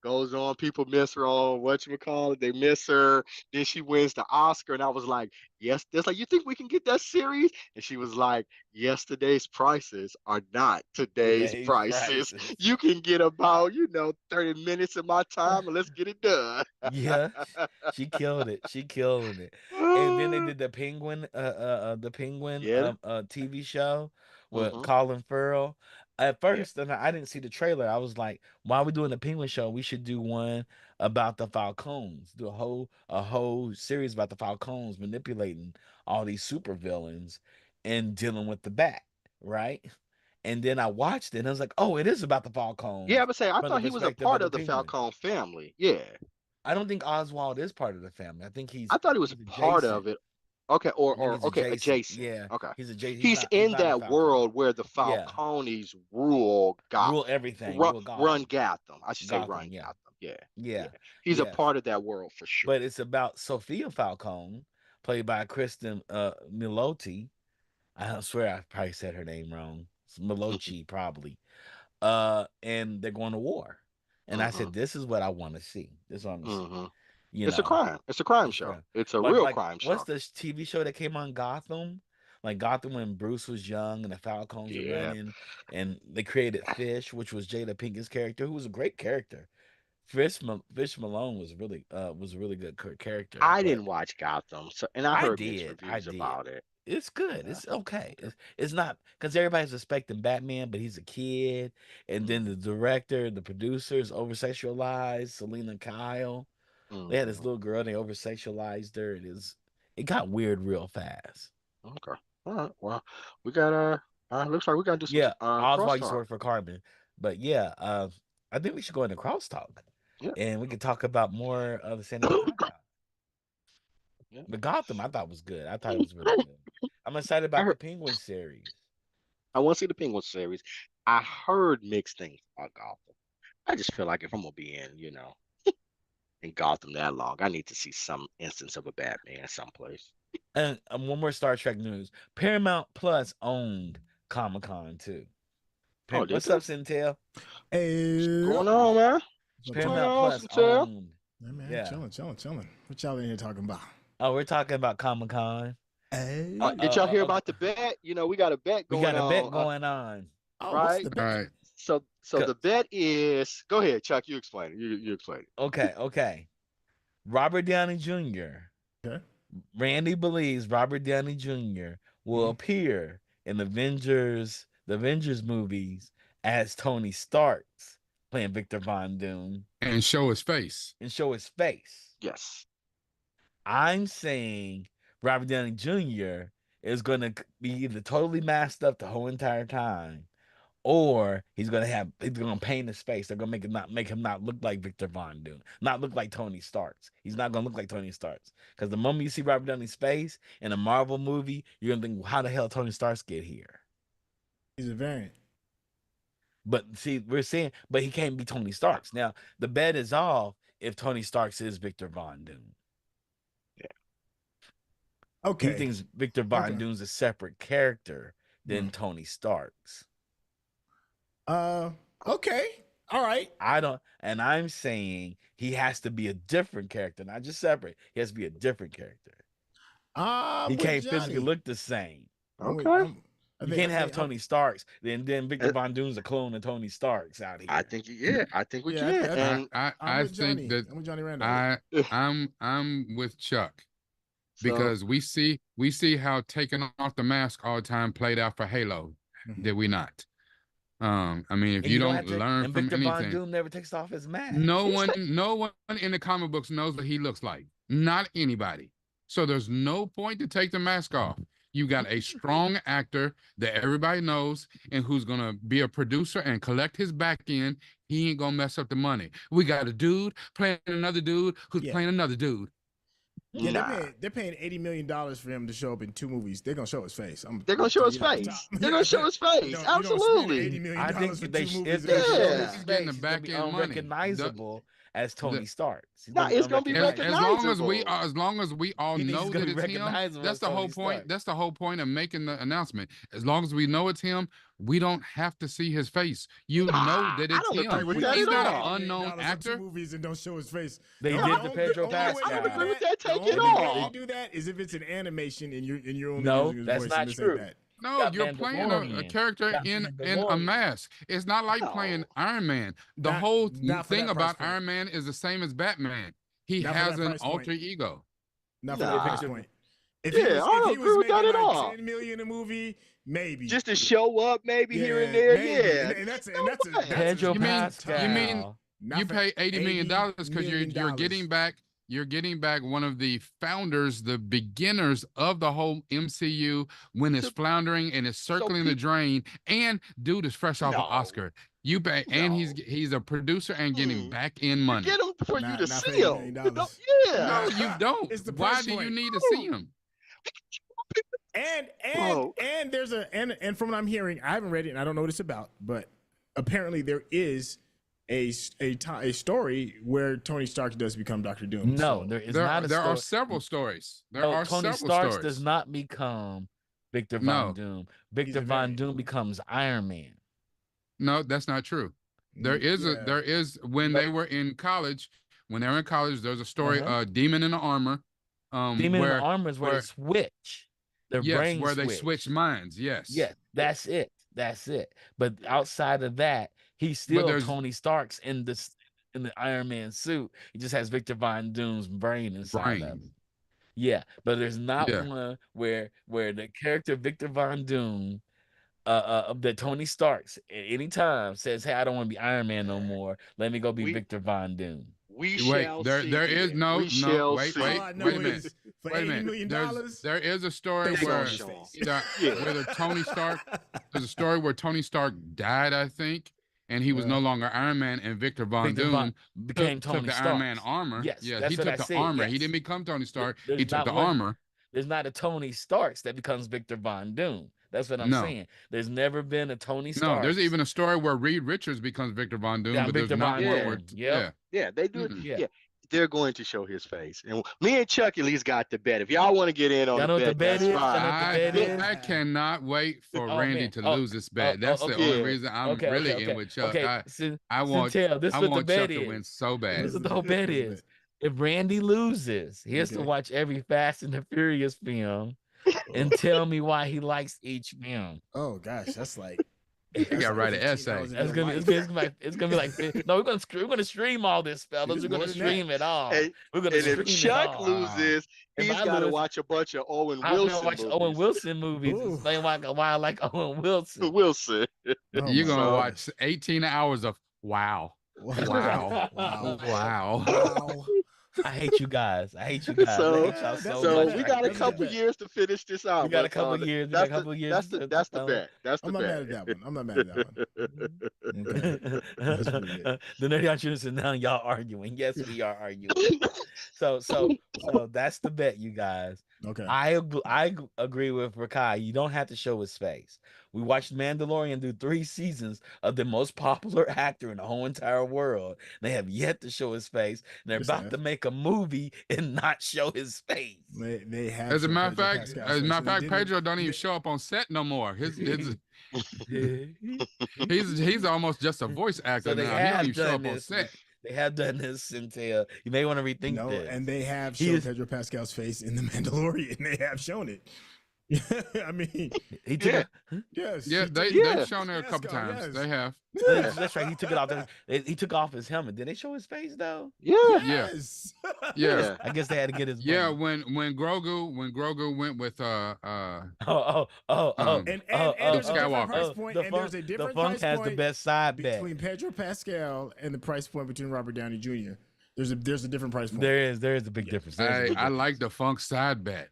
S2: Goes on, people miss her on whatchamacallit, they miss her. Then she wins the Oscar. And I was like, yes, that's like, you think we can get that series? And she was like, yesterday's prices are not today's
S1: Today's
S2: prices.
S1: prices.
S2: You can get about, 30 minutes of my time and let's get it done.
S1: Yeah, she killed it. She killed it. And then they did the Penguin
S2: Yeah.
S1: TV show with
S2: Hmm.
S1: Colin Farrell. At
S2: Yeah.
S1: first, and I didn't see the trailer. I was like, "Why are we doing the Penguin show? We should do one about the Falcons. Do a whole series about the Falcons manipulating all these supervillains and dealing with the bat, right?" And then I watched it, and I was like, "Oh, it is about the
S2: Yeah, I
S1: Falcons
S2: would say I
S1: from the
S2: thought he was a
S1: perspective
S2: part
S1: of the
S2: of the
S1: Penguin."
S2: Falcone family. Yeah,
S1: I don't think Oswald is part of the family. I think
S2: I thought he was a
S1: he's
S2: part of
S1: adjacent.
S2: it. Okay,
S1: I think he's
S2: okay,
S1: adjacent.
S2: adjacent.
S1: Yeah,
S2: Okay,
S1: he's adjacent.
S2: he's
S1: He's
S2: in
S1: not a
S2: that
S1: Falcon.
S2: world where the
S1: Yeah,
S2: Falcones rule got
S1: rule everything. Rule
S2: run
S1: Gotham.
S2: Gotham. I should say
S1: Gotham.
S2: run
S1: Yeah,
S2: Gotham. Yeah, yeah.
S1: yeah,
S2: He's a
S1: yes.
S2: part of that world for
S1: But
S2: sure.
S1: it's about Sophia Falcone, played by Kristen Milotti. I swear I probably said her name wrong. It's
S2: Hmm.
S1: Milochi probably. And they're going to war. And I
S2: Hmm.
S1: said, this is what I want to see. This is what I'm gonna see.
S2: Hmm.
S1: You
S2: It's a
S1: know.
S2: crime. It's a crime
S1: It's
S2: show.
S1: real.
S2: It's a
S1: Like
S2: real
S1: like
S2: crime
S1: what's
S2: show.
S1: this TV show that came on Gotham? Like Gotham when Bruce was young and the Falcons were
S2: Yeah.
S1: running and they created Fish, which was Jada Pinkett's character, who was a great character. Fish Malone was a really good character,
S2: I
S1: but
S2: didn't watch Gotham, so and I
S1: I
S2: heard mixed
S1: did. I
S2: reviews
S1: did.
S2: about it.
S1: It's good.
S2: Yeah.
S1: It's okay.
S2: Okay.
S1: It's not because everybody's expecting Batman, but he's a kid. And then the
S2: Hmm.
S1: director, the producers over sexualized Selena Kyle. They had this
S2: Hmm.
S1: little girl, they over sexualized her. It got weird real fast.
S2: Okay. All right. Well, we got looks like we gotta do some
S1: Yeah, Oswald used to
S2: crosstalk.
S1: work for Carbon. But yeah, I think we should go into crosstalk
S2: Yeah.
S1: and we could talk about more of the San Diego Comic Con.
S2: Yeah.
S1: But Gotham, I thought was good. I thought it was really good. I'm excited
S2: I
S1: about the
S2: heard
S1: Penguin series.
S2: I want to see the Penguin series. I heard mixed things about Gotham. I just feel like if I'm gonna be in Gotham that long, I need to see some instance of a Batman someplace.
S1: And one more Star Trek news. Paramount Plus owned Comic Con too.
S2: Oh, did
S1: What's
S2: they?
S1: up, Centel?
S2: What's
S3: Hey,
S2: going on, man?
S3: what's
S2: What's
S3: up, what's
S2: going
S3: up?
S1: Paramount
S2: on,
S1: Plus
S2: Centel?
S1: owned.
S3: Hey, man,
S1: Yeah.
S3: chilling. What y'all in here talking about?
S1: Oh, we're talking about Comic Con.
S3: Hey.
S2: Did y'all hear
S1: Okay.
S2: about the bet? We got a bet
S1: We
S2: going
S1: got a bet
S2: on,
S1: going on.
S3: Oh, what's
S2: right?
S3: the
S4: All
S3: bet?
S4: right.
S2: So the bet is go ahead, Chuck. You explain it. You explain it.
S1: Okay. Robert Downey Jr.
S3: Okay.
S1: Randy believes Robert Downey Jr. will
S3: Mhm.
S1: appear in the Avengers movies as Tony Stark's playing Victor Von Doom
S4: And show his face.
S1: and show his face.
S2: Yes.
S1: I'm saying Robert Downey Jr. is going to be either totally masked up the whole entire time, or he's gonna paint his face. They're gonna make him not look like Victor Von Doom, not look like Tony Stark's. He's not gonna look like Tony Stark's because the moment you see Robert Downey's face in a Marvel movie, you're gonna think, how the hell Tony Stark's get here?
S3: He's a variant.
S1: But see, but he can't be Tony Stark's. Now the bet is off if Tony Stark's is Victor Von Doom.
S2: Yeah.
S3: Okay.
S1: He thinks Victor Von
S3: Okay.
S1: Doom's a separate character than Tony Stark's.
S3: Okay. All right.
S1: I don't, and I'm saying he has to be a different character, not just separate. He has to be a different character.
S3: I'm
S1: He
S3: with
S1: can't physically
S3: Johnny.
S1: look the same.
S2: Okay.
S1: You can't have Tony Starks, then Victor
S2: Uh,
S1: Von Doom's a clone of Tony Stark's out
S2: I
S1: here.
S2: think I think we
S3: Yeah,
S2: can.
S3: I-
S2: And
S3: I'm
S4: I
S3: with
S4: think
S3: Johnny.
S4: that
S3: I'm with Johnny Randolph.
S4: I'm with Chuck
S2: so
S4: because we see how taking off the mask all the time played out for Halo.
S3: Mhm.
S4: Did we not? I mean, if
S1: And
S4: you
S1: don't
S4: don't
S1: have to.
S4: learn
S1: And
S4: from
S1: Victor Von
S4: anything,
S1: Doom never takes off his mask.
S4: no one in the comic books knows what he looks like. Not anybody. So there's no point to take the mask off. You got a strong actor that everybody knows and who's going to be a producer and collect his back end. He ain't going to mess up the money. We got a dude playing another dude who's playing another dude.
S3: Yeah,
S2: Nah.
S3: they're paying $80 million for him to show up in 2 movies. They're gonna show his face.
S2: They're gonna show his face. They're gonna show his face.
S3: Absolutely. $80
S2: Absolutely.
S3: million
S1: I think
S3: for
S1: they
S3: 2
S1: if
S3: movies.
S1: they show
S2: Yeah.
S1: his
S4: Getting the
S1: face, he's gonna
S4: back
S1: be
S4: end money.
S1: unrecognizable as Tony Stark. He's
S2: Nah,
S1: gonna
S2: it's gonna be
S1: unrecognizable.
S4: As long as we all
S1: He thinks
S4: know
S1: he's
S4: that
S1: gonna
S4: it's
S1: be
S4: him,
S1: recognizable
S4: that's
S1: as
S4: the whole
S1: Tony
S4: point.
S1: Stark.
S4: That's the whole point of making the announcement. As long as we know it's him, we don't have to see his face. You know that
S2: I
S4: it's
S2: don't agree
S4: him.
S2: with that
S4: He's
S2: at
S4: not
S2: all.
S4: an unknown actor.
S3: 2 movies and don't show his face.
S1: They
S3: The
S1: did
S3: only-
S1: to Pedro
S3: the only way
S1: Pascal.
S3: they
S2: I
S3: do
S2: agree with that.
S3: the
S2: Take it
S3: only way
S2: off.
S3: they do that is if it's an animation and you're only
S1: No,
S3: using his
S1: that's
S3: voice.
S1: not
S3: and this
S1: true.
S3: ain't that.
S4: No,
S1: Got
S4: you're playing a
S1: Mandalorian.
S4: character
S1: Got
S4: in a
S1: Mandalorian.
S4: mask. It's not like
S2: No.
S4: playing Iron Man. The
S3: Not-
S4: whole
S3: not for
S4: thing
S3: that price
S4: about
S3: point.
S4: Iron Man is the same as Batman. He
S3: Not for
S4: has
S3: that
S4: an
S3: price point.
S4: alter ego.
S3: Not for
S2: Nah.
S3: that price point. If
S2: Yeah,
S3: he was,
S2: I don't
S3: if he
S2: agree
S3: was
S2: with that
S3: making
S2: at
S3: like
S2: all.
S3: 10 million a movie, maybe.
S2: Just to show up, maybe here and there.
S3: maybe.
S2: Yeah.
S3: And that's
S2: No way.
S1: Pedro
S4: You mean-
S1: Pascal.
S4: you mean-
S3: Not
S4: You
S3: for
S4: pay $80 million because
S3: million
S4: you're getting back one of the founders, the beginners of the whole MCU when it's
S2: So-
S4: floundering and it's circling the
S2: peop-
S4: drain, and dude is fresh off an
S2: No.
S4: Oscar. You pay, and
S2: No.
S4: he's a producer and getting back in money.
S2: Get him for you
S3: Not-
S2: to
S3: not for
S2: see
S3: $80
S2: him.
S3: million.
S2: No,
S4: No,
S2: yeah.
S4: you don't.
S3: It's the
S4: Why
S3: price
S4: do you
S3: point.
S4: need to see him?
S3: And there's and from what I'm hearing, I haven't read it and I don't know what it's about, but apparently there is a story where Tony Stark does become Doctor Doom.
S1: No,
S3: So-
S1: there is
S4: There,
S1: not a
S4: there are
S1: story.
S4: several stories. There
S1: No,
S4: are
S1: Tony
S4: several
S1: Stark
S4: stories.
S1: does not become Victor
S4: No.
S1: Von Doom. Victor
S3: a
S1: Von
S3: variant.
S1: Doom becomes Iron Man.
S4: No, that's not true. There is
S3: Yeah.
S4: there is when
S1: No.
S4: they were in college. When they were in college, there's a story,
S1: Uh-huh.
S4: Demon in the Armor.
S1: Demon in the Armor is where
S4: where-
S1: they switch. Their
S4: yes,
S1: brains
S4: where they
S1: switch.
S4: switch minds. Yes.
S1: Yes, that's it. That's it. But outside of that, he's still
S4: there's-
S1: Tony Stark's in the Iron Man suit. He just has Victor Von Doom's brain inside of him. Yeah, but there's not
S4: Yeah.
S1: one where the character Victor Von Doom, that Tony Stark's at any time says, "Hey, I don't want to be Iron Man no more. Let me go be
S2: We-
S1: Victor Von Doom."
S2: We
S4: Wait,
S2: shall
S4: there
S2: see.
S4: is
S2: then.
S4: no
S2: We shall
S4: wait
S2: see.
S3: All I know
S4: wait a minute.
S3: is for
S4: Wait a
S3: $80
S4: minute.
S3: million,
S4: There is a story
S3: they
S2: gonna
S4: where
S2: show
S3: his face.
S2: Yeah.
S4: whether Tony Stark there's a story where Tony Stark died, I think, and he was no longer Iron Man, and Victor Von
S1: Victor
S4: Doom
S1: Von became
S4: took
S1: Tony
S4: the
S1: Stark.
S4: Iron Man armor.
S1: Yes,
S4: yeah,
S1: that's
S4: he
S1: what
S4: took
S1: I
S4: the
S1: said,
S4: armor. He
S1: yes.
S4: didn't become Tony Stark.
S1: There's
S4: He took
S1: not
S4: the
S1: one-
S4: armor.
S1: There's not a Tony Starks that becomes Victor Von Doom. That's what I'm
S4: No.
S1: saying. There's never been a Tony
S4: No,
S1: Stark.
S4: there's even a story where Reed Richards becomes Victor Von Doom,
S1: Yeah,
S4: but
S1: Victor
S4: there's not
S1: Von
S4: one
S2: Doom.
S4: where
S1: Yep.
S2: Yeah, they do.
S4: Mm-mm.
S1: Yeah.
S2: Yeah. They're going to show his face. And me and Chuck at least got the bet. If y'all want to get in on
S1: Y'all know
S2: the
S1: what the
S2: bet,
S1: bet
S2: that's
S1: is? Y'all know
S2: fine.
S1: what the bet is?
S4: I cannot wait for
S1: Oh,
S4: Randy
S1: man.
S4: to
S1: Oh,
S4: lose this bet.
S1: oh,
S4: That's the
S1: okay.
S4: only reason I'm really in with Chuck.
S1: Okay,
S4: I want
S1: Chantel, this is
S4: I
S1: what the
S4: want
S1: bet
S4: Chuck
S1: is.
S4: to win so
S1: This
S4: bad.
S1: is what the whole bet is. If Randy loses, he has to
S3: Okay.
S1: watch every Fast and the Furious film and tell me why he likes each film.
S3: Oh gosh, that's like
S4: You gotta write an
S3: 15
S4: essay.
S3: hours of
S1: That's
S3: your
S1: gonna,
S3: life.
S1: it's gonna be like no, we're gonna stream all this, fellas.
S3: It's
S1: We're gonna
S3: more than that.
S1: stream it all.
S2: And-
S1: We're gonna
S2: And
S1: stream
S2: if
S1: it
S2: Chuck
S1: all.
S2: loses,
S1: If
S2: he's
S1: I
S2: got to
S1: lose,
S2: watch a bunch of Owen
S1: I'm gonna
S2: Wilson
S1: watch
S2: movies.
S1: Owen Wilson movies.
S3: Ooh.
S1: Explain why I like Owen Wilson.
S2: Wilson.
S3: Oh
S4: You're
S3: my
S4: gonna
S3: gosh.
S4: watch 18 hours of wow. Wow.
S3: Wow.
S4: Wow.
S3: Wow.
S1: I hate you guys. I hate you guys.
S2: So-
S1: I hate y'all so,
S2: So
S1: much.
S2: we got a
S3: That's
S2: couple
S3: the bet.
S2: years to finish this out.
S1: We got a
S2: but,
S1: couple years. We got a couple years.
S2: That's the that's the bet. That's the
S3: I'm not
S2: bet.
S3: mad at that one. I'm not mad at that one. Okay. That's pretty good.
S1: The nerdy entrepreneurs and now y'all arguing. Yes, we are arguing. So that's the bet, you guys.
S3: Okay.
S1: I agree with Rakai. You don't have to show his face. We watched Mandalorian do 3 seasons of the most popular actor in the whole entire world. They have yet to show his face. And they're
S3: Yes,
S1: about
S3: they
S1: to make a movie and not show his face.
S3: They have.
S4: As a
S3: shown
S4: matter of
S3: Pedro
S4: fact,
S3: Pascal's
S4: as a
S3: face,
S4: matter of
S3: and they
S4: fact,
S3: didn't-
S4: Pedro don't even show up on set no more. He's almost just a voice actor
S1: So they
S4: now. He don't
S1: have
S4: even show
S1: done
S4: up on
S1: this.
S4: set.
S1: They have done this, Cynthia. You may want to rethink
S3: No,
S1: this.
S3: and they have
S1: He
S3: shown
S1: is-
S3: Pedro Pascal's face in The Mandalorian. They have shown it. I mean,
S1: He took
S2: Yeah.
S3: yes.
S4: Yeah,
S3: he
S4: they've
S2: Yeah.
S4: shown it a couple
S3: Pascal,
S4: times.
S3: yes.
S4: They have.
S1: That's right. He took it off. He took off his helmet. Did they show his face though?
S2: Yeah.
S4: Yeah.
S3: Yes.
S4: Yeah.
S1: I guess they had to get his.
S4: Yeah,
S1: money.
S4: when Grogu went with
S1: Oh.
S3: And
S4: Luke
S3: there's a different
S4: Skywalker.
S3: price point, and there's a
S1: The
S3: different
S1: Funk
S3: price
S1: has the
S3: point
S1: best side bet.
S3: between Pedro Pascal and the price point between Robert Downey Jr. There's a different price point.
S1: There is a big difference. There's a
S4: I
S1: big
S4: I like the Funk side bet.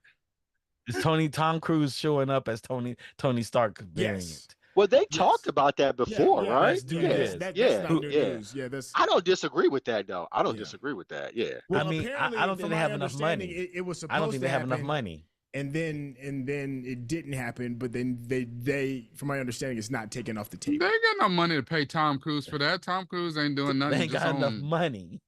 S1: It's Tom Cruise showing up as Tony Stark variant.
S3: Yes.
S2: Well, they talked about that before, right?
S3: That's not new news. Yeah, that's.
S2: I don't disagree with that though. I don't disagree with that. Yeah.
S3: Well,
S1: I mean,
S3: apparently,
S1: I don't think they have enough money.
S3: It was supposed
S1: I don't think
S3: to
S1: they have
S3: happen,
S1: enough money.
S3: and then it didn't happen. But then they, from my understanding, it's not taken off the table.
S4: They ain't got no money to pay Tom Cruise for that. Tom Cruise ain't doing nothing.
S1: They ain't got enough money.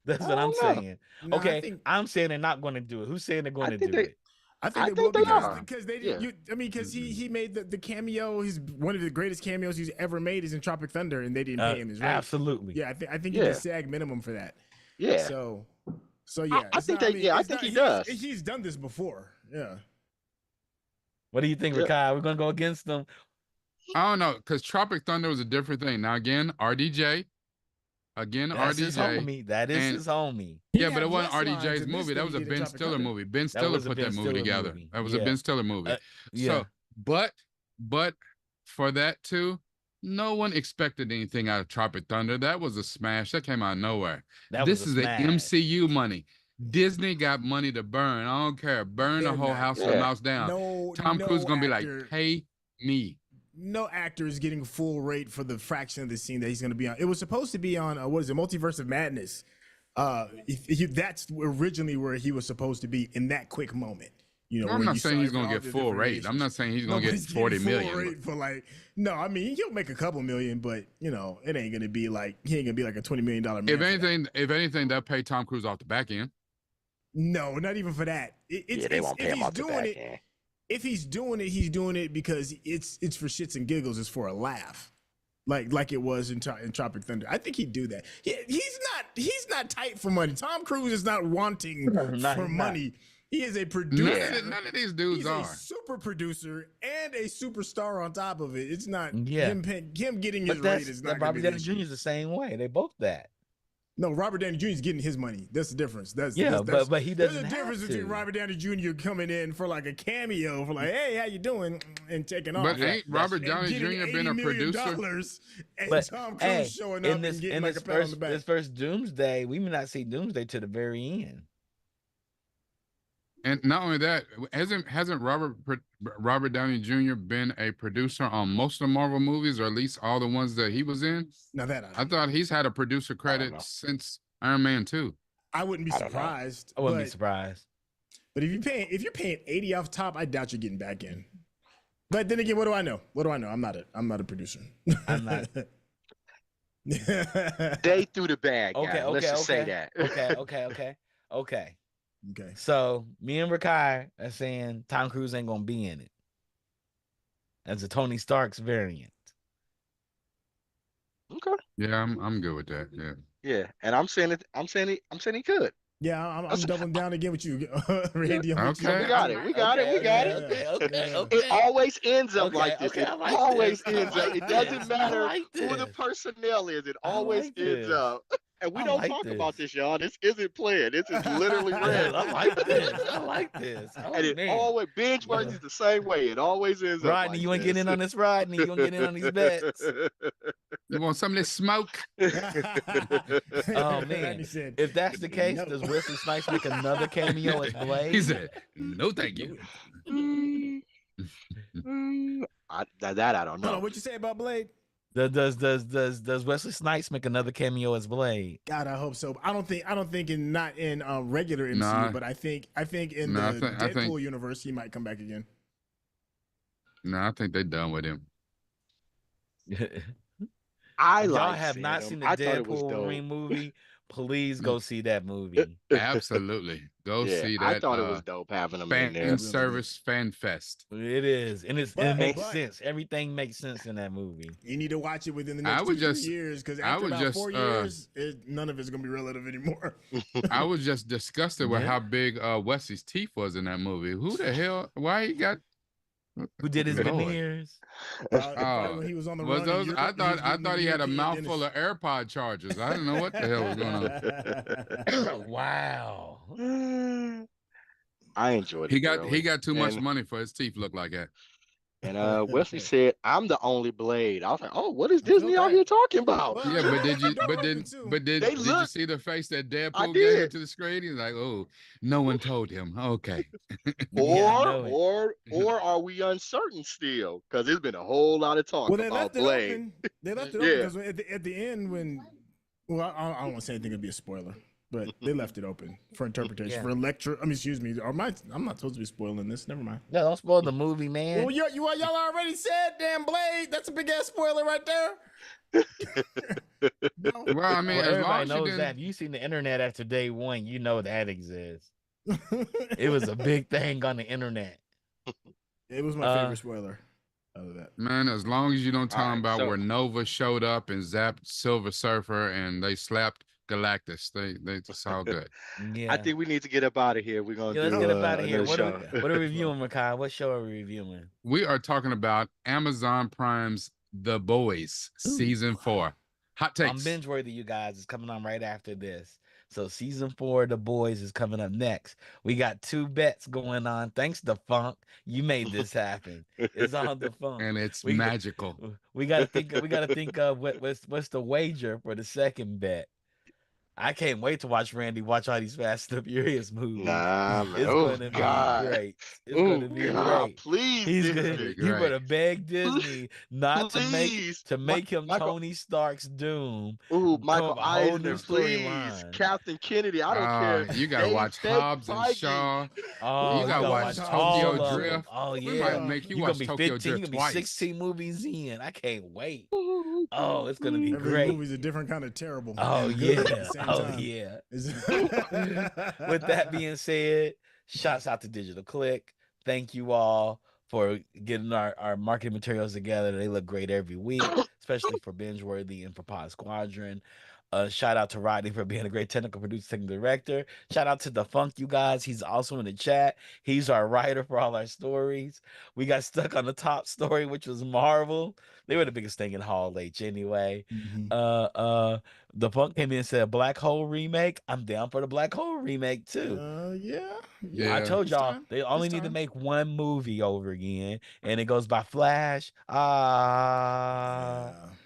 S1: That's what I'm saying.
S3: No,
S1: okay, I'm saying they're not going to do it. Who's saying they're going to do it?
S3: I think they will because they did. I mean, because he made the cameo. He's one of the greatest cameos he's ever made is in Tropic Thunder, and they didn't pay him his rate.
S1: Absolutely.
S3: Yeah, I think he gets SAG minimum for that.
S2: Yeah.
S3: So yeah,
S2: I think he does.
S3: He's done this before. Yeah.
S1: What do you think, Rakai? We're gonna go against them.
S4: I don't know, because Tropic Thunder was a different thing. Now again, RDJ.
S1: That's his homie. That is his homie.
S4: Yeah, but it wasn't RDJ's movie. That was a Ben Stiller movie. Ben Stiller put that movie together. That was a Ben Stiller movie. So, but for that too, no one expected anything out of Tropic Thunder. That was a smash. That came out of nowhere. This is the MCU money. Disney got money to burn. I don't care. Burn the whole house of the mouse down. Tom Cruise is gonna be like, pay me.
S3: No actor is getting full rate for the fraction of the scene that he's going to be on. It was supposed to be on what is it, Multiverse of Madness. That's originally where he was supposed to be in that quick moment. You know,
S4: I'm not saying he's going to get full rate. I'm not saying he's going to get 40 million.
S3: Rate for no, I mean he'll make a couple million, but you know it ain't going to be like he ain't going to be like a $20 million man.
S4: If anything, they'll pay Tom Cruise off the back end.
S3: No, not even for that.
S2: They won't pay him off the back end.
S3: If he's doing it because it's for shits and giggles. It's for a laugh, like it was in Tropic Thunder. I think he'd do that. He's not tight for money. Tom Cruise is not wanting for money. He is a producer.
S4: None of these dudes are.
S3: He's a super producer and a superstar on top of it. It's not him getting his rate is not.
S1: Robert Downey Jr. is the same way. They both that.
S3: No, Robert Downey Jr. is getting his money. That's the difference. But
S1: he doesn't.
S3: There's a difference between Robert Downey Jr. coming in for like a cameo, for like, hey, how you doing, and taking off.
S4: But ain't Robert Downey Jr. been a producer?
S3: And Tom Cruise showing up and getting like a pat on the back.
S1: This first Doomsday, we may not see Doomsday to the very end.
S4: And not only that, hasn't Robert Downey Jr. been a producer on most of the Marvel movies, or at least all the ones that he was in?
S3: Now that
S4: I thought he's had a producer credit since Iron Man 2.
S3: I wouldn't be surprised.
S1: I wouldn't be surprised.
S3: But if you're paying 80 off top, I doubt you're getting back in. But then again, what do I know? I'm not a producer.
S1: I'm not.
S2: They threw the bag. Let's just say that.
S1: Okay. So me and Rakai are saying Tom Cruise ain't gonna be in it as a Tony Stark's variant.
S2: Okay.
S4: Yeah, I'm good with that. Yeah.
S2: Yeah, and I'm saying he could.
S3: Yeah, I'm doubling down again with you, Randy.
S4: Okay.
S2: We got it. Okay. It always ends up like this. It always ends up. It doesn't matter who the personnel is. It always ends up. And we don't talk about this, y'all. This isn't planned. This is literally real.
S1: I like this.
S2: And it always binge works the same way. It always ends up.
S1: Rodney, you want to get in on this, Rodney? You want to get in on these bets?
S4: You want some of this smoke?
S1: Oh man! If that's the case, does Wesley Snipes make another cameo as Blade?
S4: He said, "No, thank you."
S2: I don't know.
S3: What you say about Blade?
S1: Does Wesley Snipes make another cameo as Blade?
S3: God, I hope so. I don't think not in regular MCU, but I think in the Deadpool universe he might come back again.
S4: No, I think they're done with him.
S1: Y'all have not seen the Deadpool Wolverine movie. Please go see that movie.
S4: Absolutely. Go see that.
S2: I thought it was dope having them in there.
S4: Fan service, fan fest.
S1: It is. And it makes sense. Everything makes sense in that movie.
S3: You need to watch it within the next 2 years, because after about 4 years, none of it's going to be relative anymore.
S4: I was just disgusted with how big Wesley's teeth was in that movie. Who the hell? Why he got...
S1: Who did his veneers?
S3: When he was on the run.
S4: I thought he had a mouthful of AirPod chargers. I didn't know what the hell was going
S1: on. Wow.
S2: I enjoyed it.
S4: He got too much money for his teeth look like that.
S2: And Wesley said, "I'm the only Blade." I was like, "Oh, what is
S3: I felt
S2: Disney out
S3: that.
S2: here talking about?"
S3: Well,
S4: Yeah, but did you?
S3: door
S4: But
S3: open
S4: then,
S3: too.
S4: did
S2: They
S4: you
S2: look.
S4: see the face that
S2: I
S4: Deadpool gave
S2: did.
S4: to the screen? He's like, "Oh, no one told him." Okay.
S1: Yeah, I know it.
S2: Or are we uncertain still? Because there's been a whole lot of talk
S3: Well, they
S2: about
S3: left it
S2: Blade.
S3: open. They left it open
S2: Yeah.
S3: because at the end when, well, I don't want to say anything to be a spoiler, but they left it open for interpretation
S1: Yeah.
S3: for lecture. I mean, excuse me, I'm not supposed to be spoiling this. Never mind.
S1: No, don't spoil the movie, man.
S3: Well, y'all already said, damn Blade. That's a big ass spoiler right there. No.
S4: Well, I mean,
S1: Well,
S4: as long
S1: everybody
S4: as you
S1: knows that.
S4: didn't.
S1: If you seen the internet after day one, you know that exists. It was a big thing on the internet.
S3: It was my favorite spoiler out of that.
S4: Man, as long as you don't tell
S2: All
S4: them
S2: right,
S4: about
S2: so
S4: where Nova showed up and zapped Silver Surfer and they slapped Galactus, they it's all good.
S2: I
S1: Yeah.
S2: think we need to get up out of here. We're gonna
S1: Yeah, let's
S2: do
S1: get up out of here.
S2: another show.
S1: What are we reviewing, Makai? What show are we reviewing?
S4: We are talking about Amazon Prime's The Boys season 4. Hot
S1: I'm
S4: takes.
S1: binge worthy, you guys. It's coming on right after this. So season 4 of The Boys is coming up next. We got 2 bets going on. Thanks to Funk. You made this happen. It's on the Funk.
S4: And it's
S1: We-
S4: magical.
S1: We gotta think of what's the wager for the second bet. I can't wait to watch Randy watch all these Fast and the Furious movies.
S2: Nah, man.
S1: It's
S2: Oh
S1: going to be
S2: God.
S1: great. It's
S2: Oh
S1: going to be
S2: God.
S1: great.
S2: Please,
S1: He's
S2: Disney.
S1: good.
S4: Be
S1: You
S4: great.
S1: better beg Disney not
S2: Please.
S1: to make him
S2: Michael.
S1: Tony Stark's Doom.
S2: Ooh,
S1: Come
S2: Michael
S1: up with a whole new
S2: Eisner, please.
S1: storyline.
S2: Captain Kennedy. I don't care.
S4: You gotta
S2: Dave
S4: watch
S2: Fake
S4: Hobbs and
S2: Feige.
S4: Shaw.
S1: Oh,
S4: You gotta watch
S1: all
S4: Tokyo
S1: of them.
S4: Drift.
S1: Oh
S4: We
S1: yeah.
S4: might make you
S1: You're
S4: watch
S1: gonna be
S4: Tokyo
S1: 15. You're
S4: Drift
S1: gonna be
S4: twice.
S1: 16 movies in. I can't wait. Oh, it's gonna be
S3: Every
S1: great.
S3: movie's a different kind of terrible.
S1: Oh
S3: and good at
S1: yeah.
S3: the same
S1: Oh
S3: time.
S1: yeah.
S3: It's-
S1: With that being said, shouts out to Digital Click. Thank you all for getting our marketing materials together. They look great every week, especially for Binge Worthy and for Pod Squadron. Shout out to Rodney for being a great technical producer, technical director. Shout out to the Funk, you guys. He's also in the chat. He's our writer for all our stories. We got stuck on the top story, which was Marvel. They were the biggest thing in Hall H anyway.
S3: Mhm.
S1: The Funk came in and said Black Hole remake. I'm down for the Black Hole remake too.
S3: Yeah.
S4: Yeah.
S1: I told
S3: This
S1: y'all
S3: time.
S1: they only
S3: This
S1: need to
S3: time.
S1: make one movie over again, and it goes by Flash.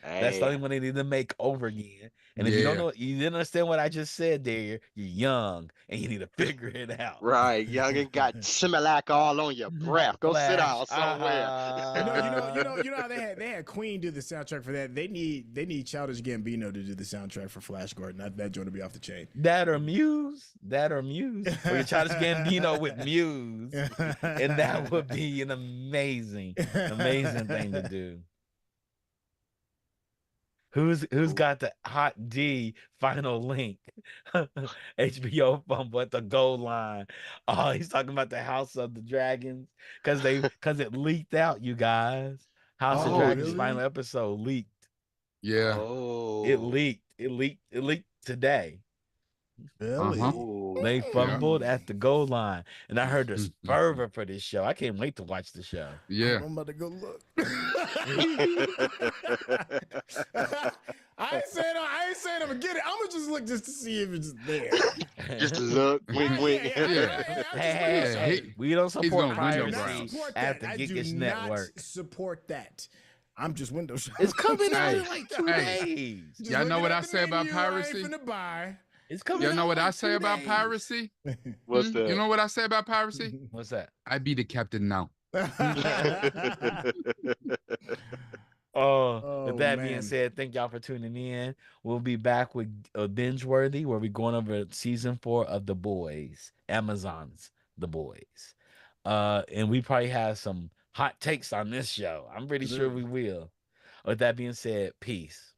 S1: That's the
S2: Hey,
S1: only one they need to make over again. And if you don't know, you didn't understand what I just said there, you're young and you need to figure it out.
S2: right. Young and got Similac all on your breath. Go sit
S1: Flash.
S2: down somewhere.
S3: You know how they had Queen do the soundtrack for that. They need Childish Gambino to do the soundtrack for Flash Gordon. That joint to be off the chain.
S1: That or Muse. Or you try to Gambino with Muse. And that would be an amazing thing to do. Who's got the hot D final link? HBO fumble at the goal line. Oh, he's talking about the House of the Dragons because it leaked out, you guys. House of Dragons
S3: really?
S1: final episode leaked.
S4: Yeah.
S2: Oh.
S1: It leaked today.
S3: Really?
S2: Oh.
S1: They fumbled at the goal line, and I heard there's fervor for this show. I can't wait to watch the show.
S4: Yeah.
S3: I'm about to go look. I ain't saying I'm gonna get it. I'm gonna just look just to see if it's there.
S2: Just look, wink, wink.
S1: Hey, we don't support
S4: gonna window
S1: piracy
S4: browse.
S1: at the
S3: I
S1: Geekish
S3: do
S1: Network.
S3: not support that. I'm just window shopping.
S1: It's coming out in
S4: Hey,
S1: like 2
S4: hey.
S1: days.
S3: Just
S4: Y'all know
S3: looking
S4: what
S3: at
S4: I
S3: the
S4: say about
S3: menu, I ain't
S4: piracy?
S3: finna buy.
S1: It's coming
S4: You
S1: out
S4: know
S1: in
S4: what I
S1: like
S4: say
S1: 2
S4: about
S1: days.
S4: piracy?
S2: What's that?
S4: You know what I say about piracy?
S1: What's that?
S4: I be the captain now.
S1: With that being
S3: man.
S1: said, thank y'all for tuning in. We'll be back with Binge Worthy, where we're going over season 4 of The Boys, Amazon's The Boys. And we probably have some hot takes on this show. I'm pretty sure we will. With that being said, peace.